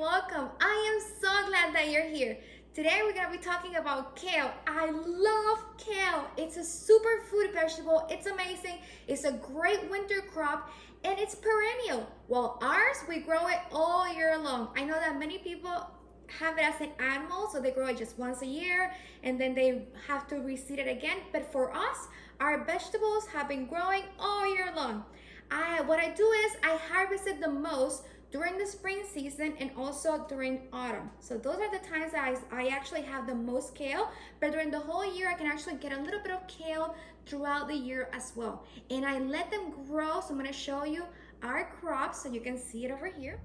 welcome. I am so glad that you're here. Today we're gonna be talking about kale. I love kale. It's a superfood vegetable. It's amazing. It's a great winter crop and it's perennial. Well, ours, we grow it all year long. I know that many people have it as an annual, so they grow it just once a year and then they have to reseed it again. But for us, our vegetables have been growing all year long. What I do is I harvest it the most during the spring season and also during autumn. So those are the times that I actually have the most kale, but during the whole year I can actually get a little bit of kale throughout the year as well. And I let them grow, so I'm gonna show you our crops so you can see it over here.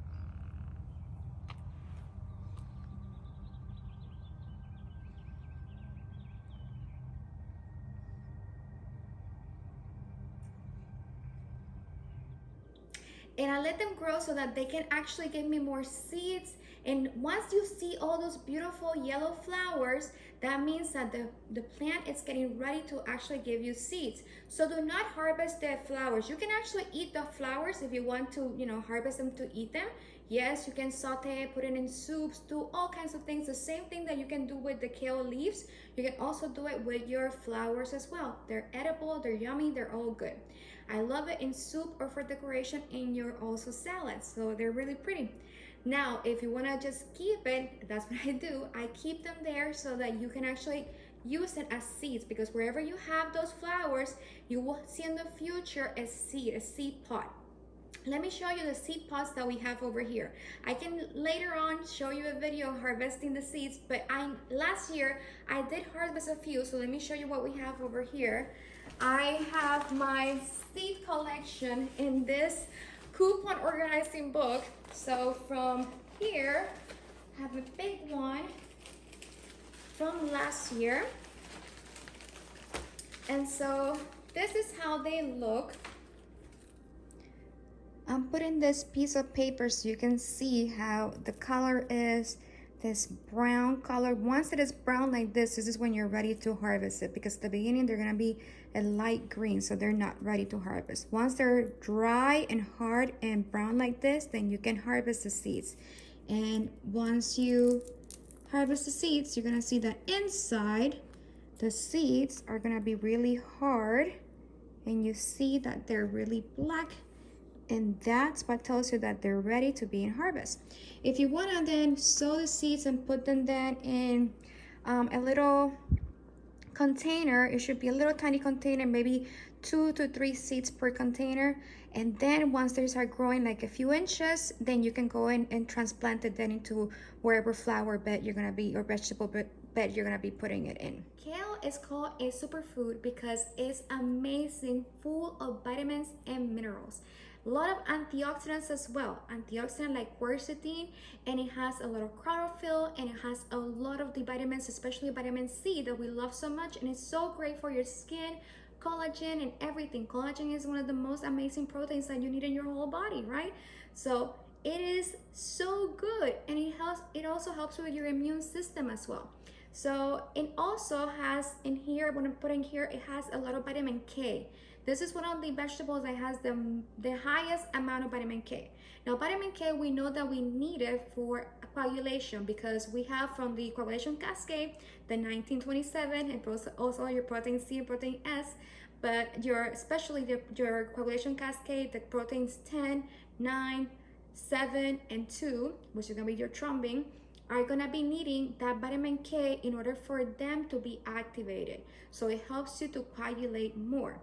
And I let them grow so that they can actually give me more seeds. And once you see all those beautiful yellow flowers, that means that the plant is getting ready to actually give you seeds. So do not harvest the flowers. You can actually eat the flowers if you want to, harvest them to eat them. Yes, you can saute, put it in soups, do all kinds of things. The same thing that you can do with the kale leaves, you can also do it with your flowers as well. They're edible, they're yummy, they're all good. I love it in soup or for decoration in your also salads, so they're really pretty. Now, if you wanna just keep it, that's what I do. I keep them there so that you can actually use it as seeds, because wherever you have those flowers, you will see in the future a seed pod. Let me show you the seed pods that we have over here. I can later on show you a video harvesting the seeds, but last year I did harvest a few, so let me show you what we have over here. I have my seed collection in this coupon organizing book. So from here, I have a big one from last year. And so this is how they look. I'm putting this piece of paper so you can see how the color is, this brown color. Once it is brown like this is when you're ready to harvest it, because at the beginning they're gonna be a light green, so they're not ready to harvest. Once they're dry and hard and brown like this, then you can harvest the seeds. And once you harvest the seeds, you're gonna see that inside the seeds are gonna be really hard, and you see that they're really black, and that's what tells you that they're ready to be in harvest. If you want to then sow the seeds and put them then in a little container, it should be a little tiny container, maybe 2 to 3 seeds per container. And then once they start growing like a few inches, then you can go in and transplant it then into wherever flower bed you're gonna be, or vegetable bed you're gonna be putting it in. Kale is called a superfood because it's amazing, full of vitamins and minerals. A lot of antioxidants as well. Antioxidant like quercetin, and it has a lot of chlorophyll, and it has a lot of the vitamins, especially vitamin C that we love so much, and it's so great for your skin, collagen and everything. Collagen is one of the most amazing proteins that you need in your whole body, right? So it is so good, and it also helps with your immune system as well. So it also has in here, when I'm putting here, it has a lot of vitamin K. This is one of the vegetables that has the highest amount of vitamin K. Now, vitamin K, we know that we need it for coagulation, because we have from the coagulation cascade, the 1927, and also your protein C and protein S, but especially your coagulation cascade, the proteins 10, 9, 7, and 2, which is gonna be your thrombin, are gonna be needing that vitamin K in order for them to be activated. So it helps you to coagulate more.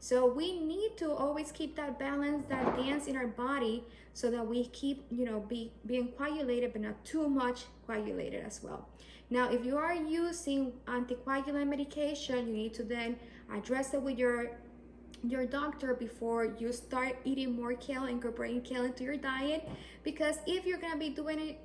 So we need to always keep that balance, that dance in our body, so that we keep, being coagulated, but not too much coagulated as well. Now, if you are using anticoagulant medication, you need to then address it with your doctor before you start eating more kale, incorporating kale into your diet, because if you're gonna be doing it,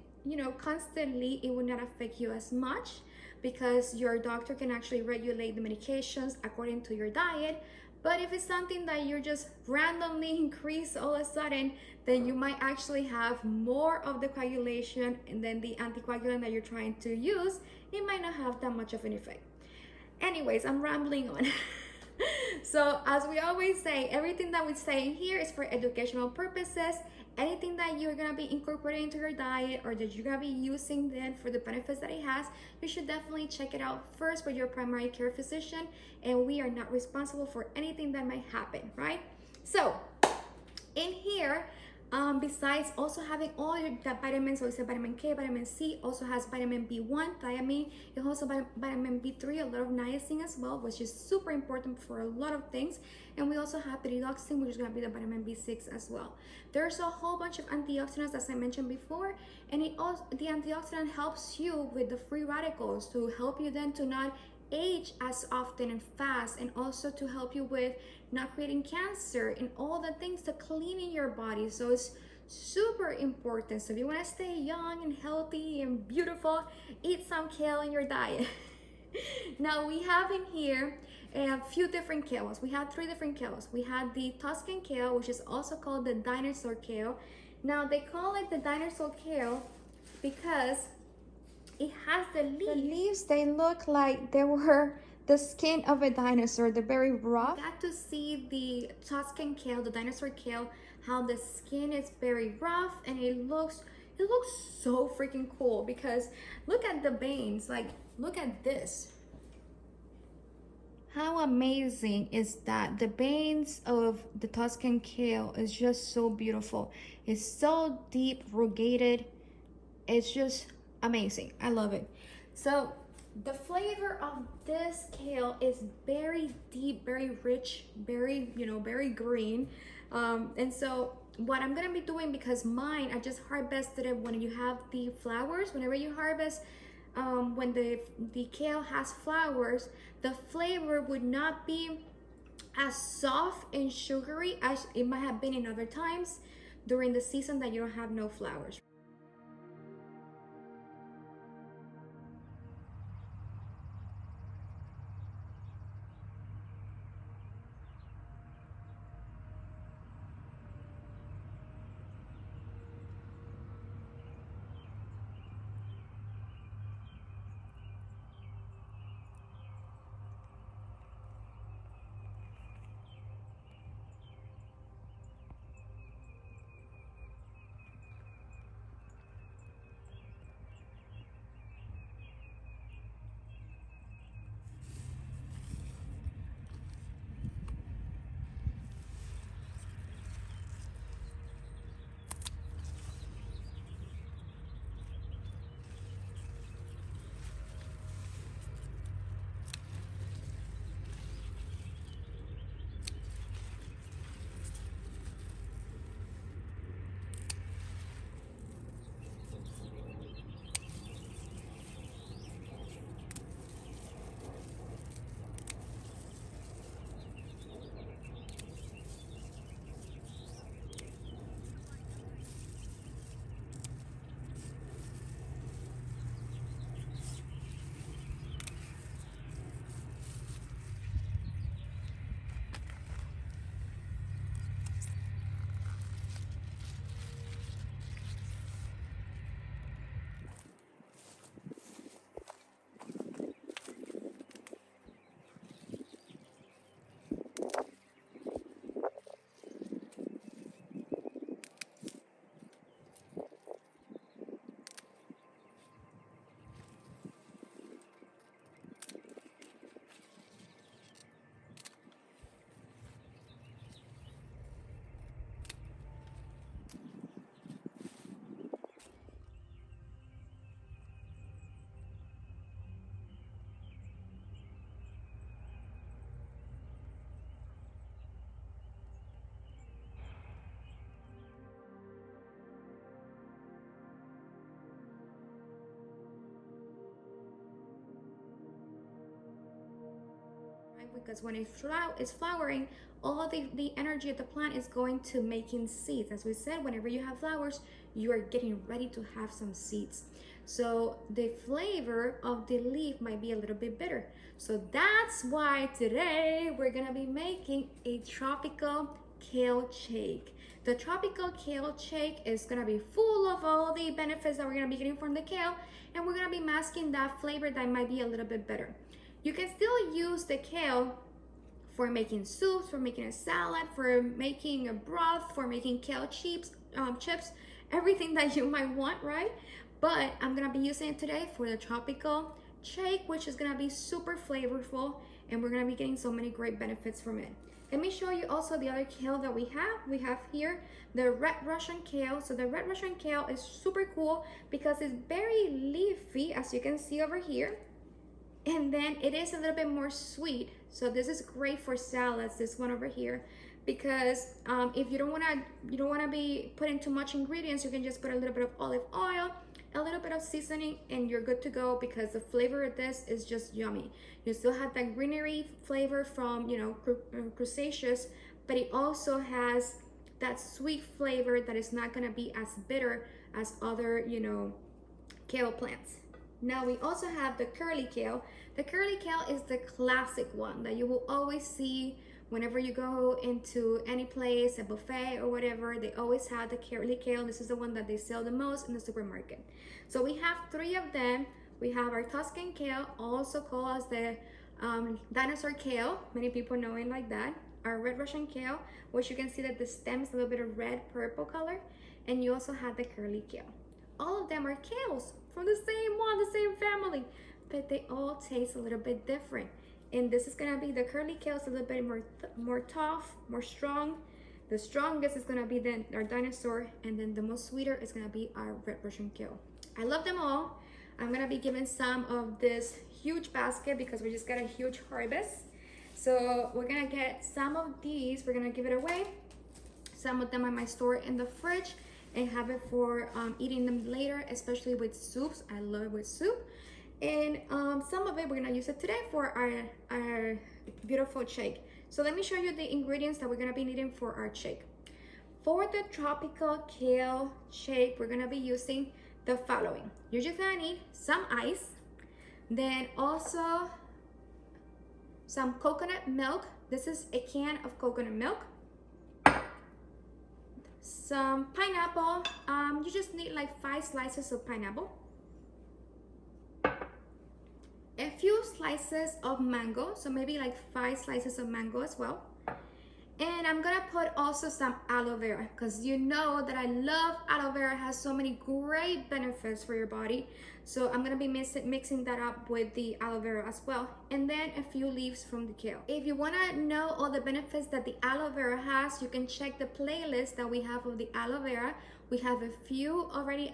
constantly, it will not affect you as much, because your doctor can actually regulate the medications according to your diet. But if it's something that you're just randomly increase all of a sudden, then you might actually have more of the coagulation, and then the anticoagulant that you're trying to use, it might not have that much of an effect. Anyways, I'm rambling on. So as we always say, everything that we say in here is for educational purposes. Anything that you're gonna be incorporating into your diet or that you're gonna be using then for the benefits that it has, you should definitely check it out first with your primary care physician, and we are not responsible for anything that might happen, right? So in here, besides also having all the vitamins, so it's a vitamin K, vitamin C, also has vitamin B1, thiamine, it also vitamin B3, a lot of niacin as well, which is super important for a lot of things. And we also have pyridoxine, which is going to be the vitamin B6 as well. There's a whole bunch of antioxidants, as I mentioned before, and it also, the antioxidant helps you with the free radicals to help you then to not age as often and fast, and also to help you with not creating cancer and all the things to cleaning your body. So it's super important. So if you want to stay young and healthy and beautiful, eat some kale in your diet. Now we have in here a few different kales. We have 3 different kales. We have the Tuscan Kale, which is also called the Dinosaur Kale. Now they call it the Dinosaur Kale because it has the leaves. The leaves, they look like they were the skin of a dinosaur. They're very rough. I got to see the Tuscan Kale, the Dinosaur Kale, how the skin is very rough, and it looks so freaking cool because look at the veins. Like, look at this. How amazing is that? The veins of the Tuscan Kale is just so beautiful. It's so deep, rugated. It's just amazing. I love it. So the flavor of this kale is very deep, very rich, very, very green. And so what I'm gonna be doing, because mine, I just harvested it when you have the flowers. Whenever you harvest, when the kale has flowers, the flavor would not be as soft and sugary as it might have been in other times during the season that you don't have no flowers. Because when it's flowering, all the energy of the plant is going to making seeds. As we said, whenever you have flowers, you are getting ready to have some seeds. So the flavor of the leaf might be a little bit bitter. So that's why today we're gonna be making a tropical kale shake. The tropical kale shake is gonna be full of all the benefits that we're gonna be getting from the kale, and we're gonna be masking that flavor that might be a little bit bitter. You can still use the kale for making soups, for making a salad, for making a broth, for making kale chips, everything that you might want, right? But I'm gonna be using it today for the tropical shake, which is gonna be super flavorful, and we're gonna be getting so many great benefits from it. Let me show you also the other kale that we have. We have here the red Russian kale. So the red Russian kale is super cool because it's very leafy, as you can see over here. And then it is a little bit more sweet. So this is great for salads, this one over here, because if you don't wanna be putting too much ingredients, you can just put a little bit of olive oil, a little bit of seasoning, and you're good to go, because the flavor of this is just yummy. You still have that greenery flavor from, you know, crustaceous, but it also has that sweet flavor that is not gonna be as bitter as other, you know, kale plants. Now we also have the curly kale. The curly kale is the classic one that you will always see whenever you go into any place, a buffet or whatever. They always have the curly kale. This is the one that they sell the most in the supermarket. So we have 3 of them. We have our Tuscan Kale, also called as the Dinosaur Kale. Many people know it like that. Our red Russian Kale, which you can see that the stem is a little bit of red purple color. And you also have the curly kale. All of them are kales from the same one, the same family, but they all taste a little bit different. And this is gonna be the curly kale, is a little bit more tough, more strong. The strongest is gonna be then our Dinosaur, and then the most sweeter is gonna be our red Russian kale. I love them all. I'm gonna be giving some of this huge basket because we just got a huge harvest. So we're gonna get some of these, we're gonna give it away. Some of them I might store in the fridge and have it for eating them later, especially with soups. I love it with soup. And some of it, we're gonna use it today for our beautiful shake. So let me show you the ingredients that we're gonna be needing for our shake. For the tropical kale shake, we're gonna be using the following. You're just gonna need some ice, then also some coconut milk. This is a can of coconut milk. Some pineapple. You just need like 5 slices of pineapple. A few slices of mango, so maybe like 5 slices of mango as well. And I'm gonna put also some aloe vera, because you know that I love aloe vera. It has so many great benefits for your body. So I'm gonna be mixing that up with the aloe vera as well. And then a few leaves from the kale. If you wanna know all the benefits that the aloe vera has, you can check the playlist that we have of the aloe vera. We have a few already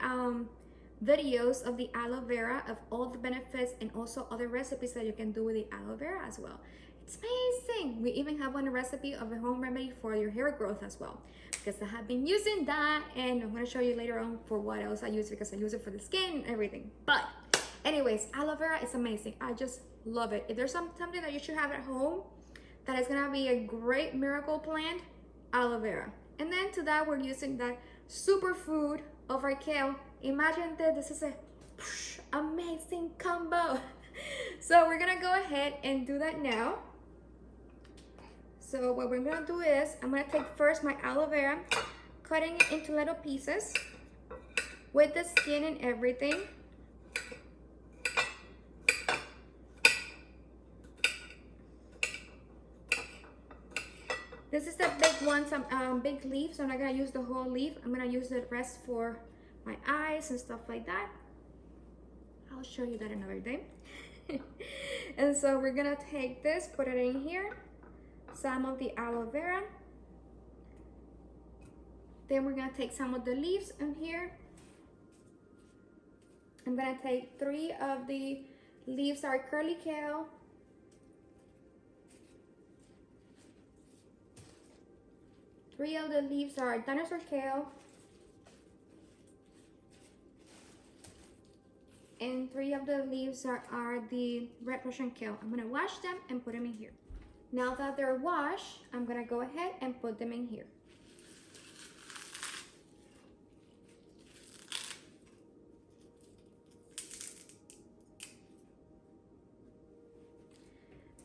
videos of the aloe vera, of all the benefits, and also other recipes that you can do with the aloe vera as well. It's amazing. We even have one recipe of a home remedy for your hair growth as well, because I have been using that, and I'm going to show you later on for what else I use, because I use it for the skin and everything. But anyways, aloe vera is amazing. I just love it. If there's something that you should have at home that is going to be a great miracle plant, aloe vera. And then to that, we're using the superfood of our kale. Imagine that this is a amazing combo. So we're gonna go ahead and do that now. So what we're gonna do is, I'm gonna take first my aloe vera, cutting it into little pieces with the skin and everything. This is the big one, some big leaf, so I'm not gonna use the whole leaf. I'm gonna use the rest for my eyes and stuff like that. I'll show you that another day. And so we're gonna take this, put it in here, some of the aloe vera. Then we're gonna take some of the leaves in here. I'm gonna take 3 of the leaves, our curly kale. Three of the leaves are Dinosaur Kale. And 3 of the leaves are the red Russian Kale. I'm gonna wash them and put them in here. Now that they're washed, I'm gonna go ahead and put them in here.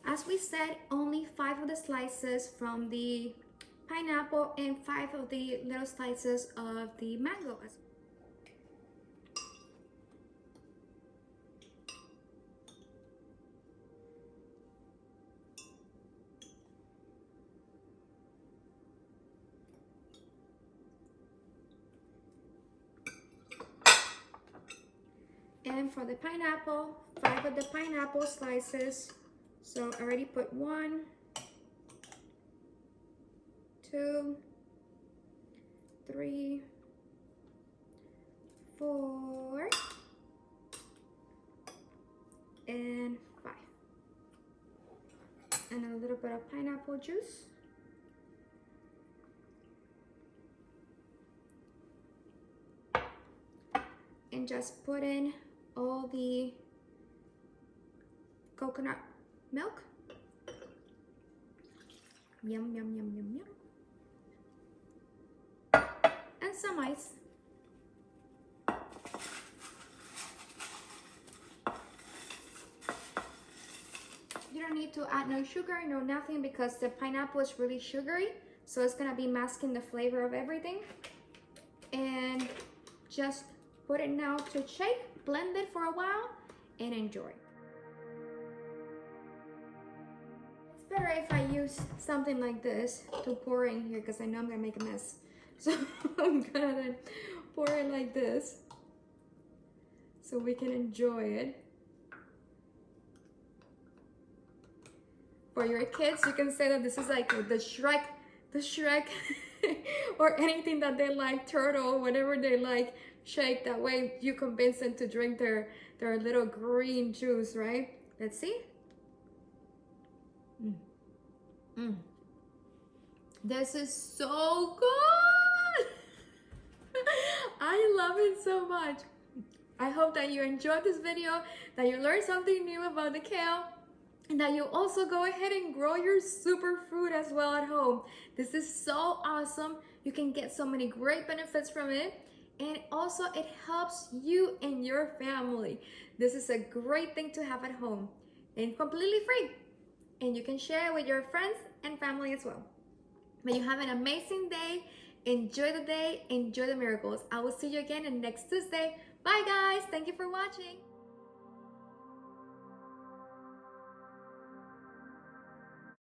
As we said, only 5 of the slices from the pineapple and 5 of the little slices of the mango. And for the pineapple, 5 of the pineapple slices. So I already put 1, 2, 3, 4, and 5. And a little bit of pineapple juice. And just put in all the coconut milk. Yum, yum, yum, yum, yum. And some ice. You don't need to add no sugar, no nothing, because the pineapple is really sugary. So it's gonna be masking the flavor of everything. And just put it now to shake, blend it for a while, and enjoy. It's better if I use something like this to pour in here, because I know I'm gonna make a mess. So I'm gonna then pour it like this so we can enjoy it. For your kids, you can say that this is like the Shrek, or anything that they like, turtle, whatever they like, shake. That way you convince them to drink their little green juice, right? Let's see. This is so good. I love it so much. I hope that you enjoyed this video, that you learned something new about the kale, and that you also go ahead and grow your superfood as well at home. This is so awesome. You can get so many great benefits from it. And also it helps you and your family. This is a great thing to have at home and completely free. And you can share it with your friends and family as well. May you have an amazing day. Enjoy the day. Enjoy the miracles. I will see you again next Tuesday. Bye guys. Thank you for watching.